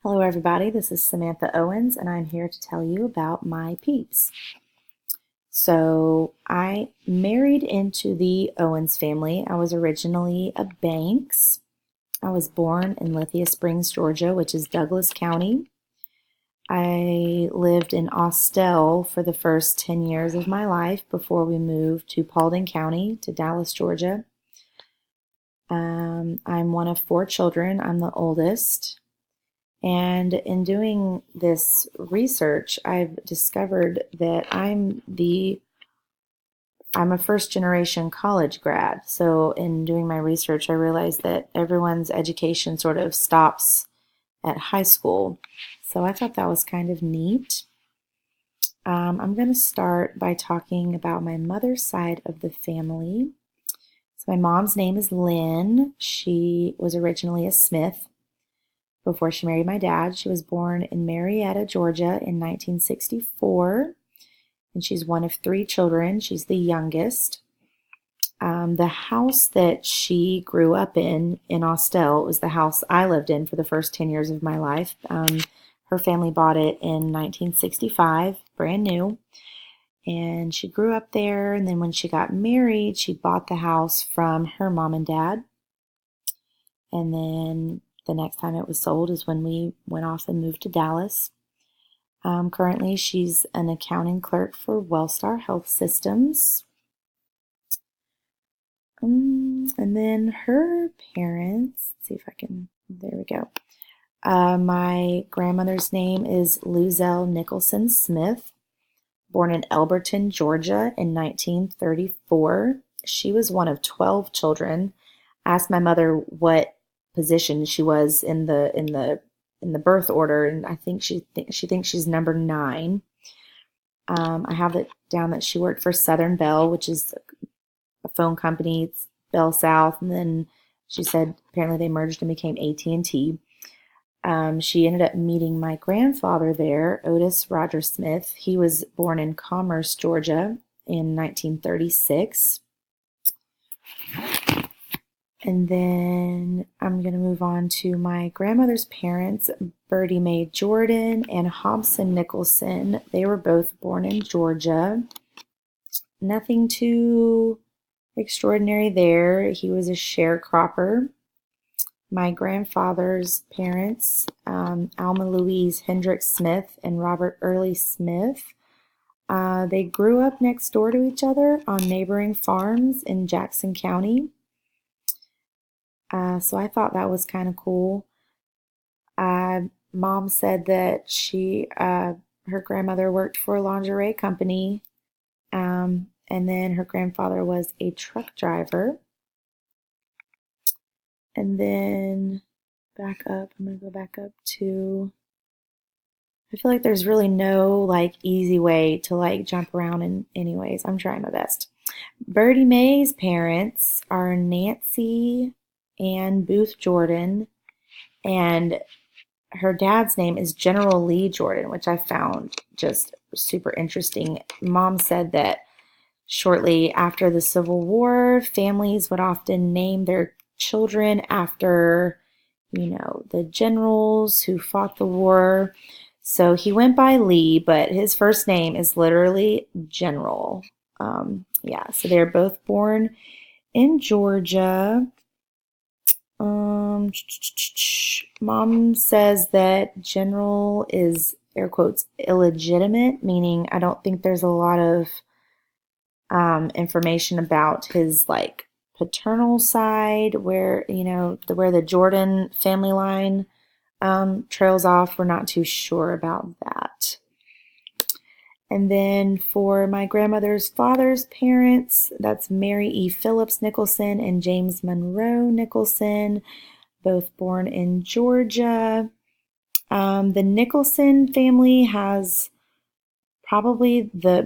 Hello, everybody. This is Samantha Owens, and I'm here to tell you about my peeps. So, I married into the Owens family. I was originally a Banks. I was born in Lithia Springs, Georgia, which is Douglas County. I lived in Austell for the first 10 years of my life before we moved to Paulding County to Dallas, Georgia. I'm one of four children. I'm the oldest. And in doing this research, I've discovered that I'm a first generation college grad. So in doing my research, I realized that everyone's education sort of stops at high school. So I thought that was kind of neat. I'm going to start by talking about my mother's side of the family. So my mom's name is Lynn. She was originally a Smith before she married my dad. She was born in Marietta, Georgia in 1964, and she's one of three children. She's the youngest. The house that she grew up in Austell, was the house I lived in for the first 10 years of my life. Her family bought it in 1965, brand new, and she grew up there. And then when she got married, she bought the house from her mom and dad. And then the next time it was sold is when we went off and moved to Dallas. Currently, she's an accounting clerk for Wellstar Health Systems. And then her parents, let's see if I can, there we go. My grandmother's name is Luzelle Nicholson Smith, born in Elberton, Georgia in 1934. She was one of 12 children. I asked my mother what position she was in the birth order, and I think she thinks she's number 9. I have it down that she worked for Southern Bell, which is a phone company. It's Bell South, and then she said apparently they merged and became AT&T. She ended up meeting my grandfather there, Otis Roger Smith. He was born in Commerce, Georgia in 1936. And then I'm going to move on to my grandmother's parents, Bertie Mae Jordan and Hobson Nicholson. They were both born in Georgia. Nothing too extraordinary there. He was a sharecropper. My grandfather's parents, Alma Louise Hendricks Smith and Robert Early Smith, they grew up next door to each other on neighboring farms in Jackson County. So I thought that was kind of cool. Mom said that her grandmother worked for a lingerie company, and then her grandfather was a truck driver. And then back up, I'm going to go back up to, I feel like there's really no like easy way to like jump around in anyways. I'm trying my best. Bertie Mae's parents are Nancy and Booth Jordan, and her dad's name is General Lee Jordan, which I found just super interesting. Mom said that shortly after the Civil War, families would often name their children after, the generals who fought the war. So he went by Lee, but his first name is literally General. Yeah, so they're both born in Georgia. Mom says that General is, air quotes, illegitimate, meaning I don't think there's a lot of information about his like paternal side, where where the Jordan family line trails off. We're not too sure about that. And then for my grandmother's father's parents, that's Mary E. Phillips Nicholson and James Monroe Nicholson, both born in Georgia. The Nicholson family has probably the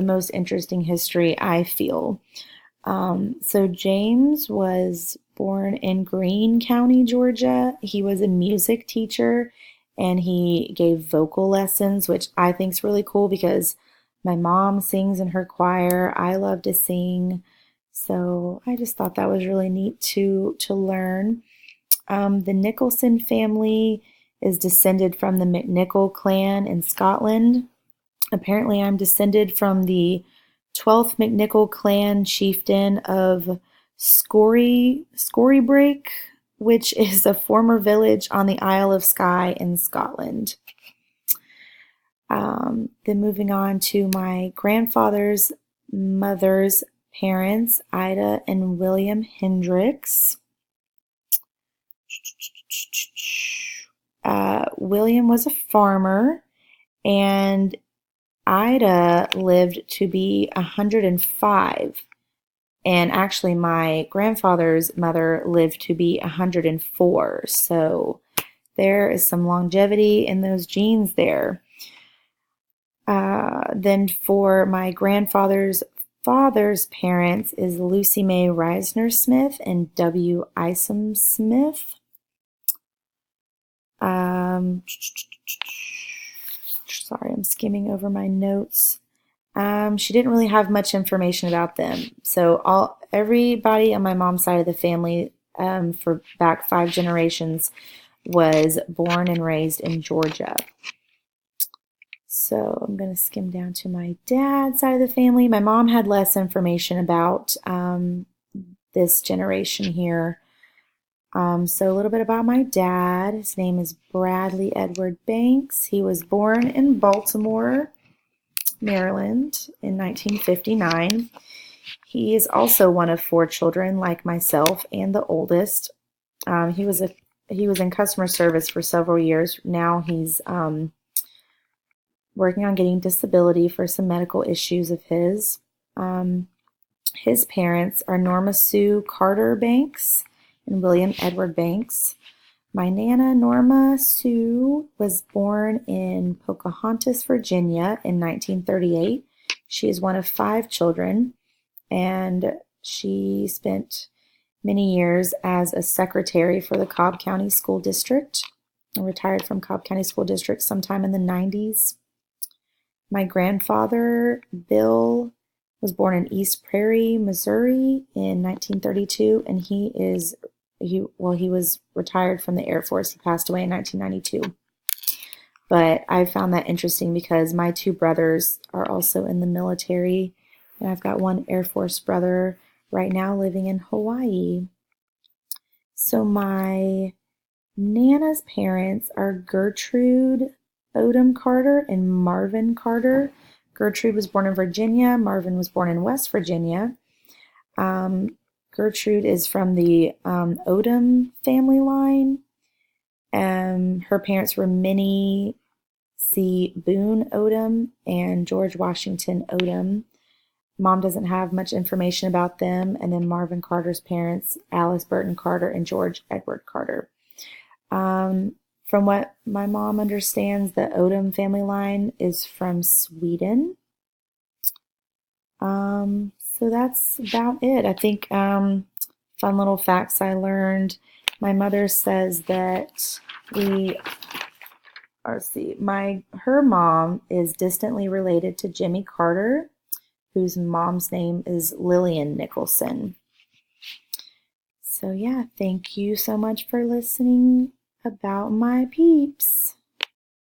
most interesting history, I feel. So James was born in Greene County, Georgia. He was a music teacher and he gave vocal lessons, which I think is really cool because my mom sings in her choir. I love to sing. So I just thought that was really neat to learn. The Nicholson family is descended from the MacNicol clan in Scotland. Apparently, I'm descended from the 12th MacNicol clan chieftain of Scorrybrake, which is a former village on the Isle of Skye in Scotland. Then moving on to my grandfather's mother's parents, Ida and William Hendricks. William was a farmer, and Ida lived to be 105. And actually, my grandfather's mother lived to be 104. So there is some longevity in those genes there. Then for my grandfather's father's parents is Lucy May Reisner Smith and W. Isom Smith. Sorry, I'm skimming over my notes. She didn't really have much information about them. So everybody on my mom's side of the family, for back 5 generations, was born and raised in Georgia. So I'm going to skim down to my dad's side of the family. My mom had less information about this generation here. So a little bit about my dad. His name is Bradley Edward Banks. He was born in Baltimore, Maryland in 1959. He is also one of 4 children, like myself, and the oldest. He was in customer service for several years. Now he's working on getting disability for some medical issues of his. His parents are Norma Sue Carter Banks and William Edward Banks. My Nana, Norma Sue, was born in Pocahontas, Virginia in 1938. She is one of 5 children, and she spent many years as a secretary for the Cobb County School District and retired from Cobb County School District sometime in the 90s. My grandfather, Bill, was born in East Prairie, Missouri in 1932, and he was retired from the Air Force. He passed away in 1992. But I found that interesting because my 2 brothers are also in the military, and I've got one Air Force brother right now living in Hawaii. So my Nana's parents are Gertrude Odom Carter and Marvin Carter. Gertrude was born in Virginia. Marvin was born in West Virginia. Gertrude is from the Odom family line. Her parents were Minnie C. Boone Odom and George Washington Odom. Mom doesn't have much information about them. And then Marvin Carter's parents, Alice Burton Carter and George Edward Carter. From what my mom understands, the Odom family line is from Sweden. So that's about it. I think fun little facts I learned. My mother says that her mom is distantly related to Jimmy Carter, whose mom's name is Lillian Nicholson. So yeah, thank you so much for listening about my peeps.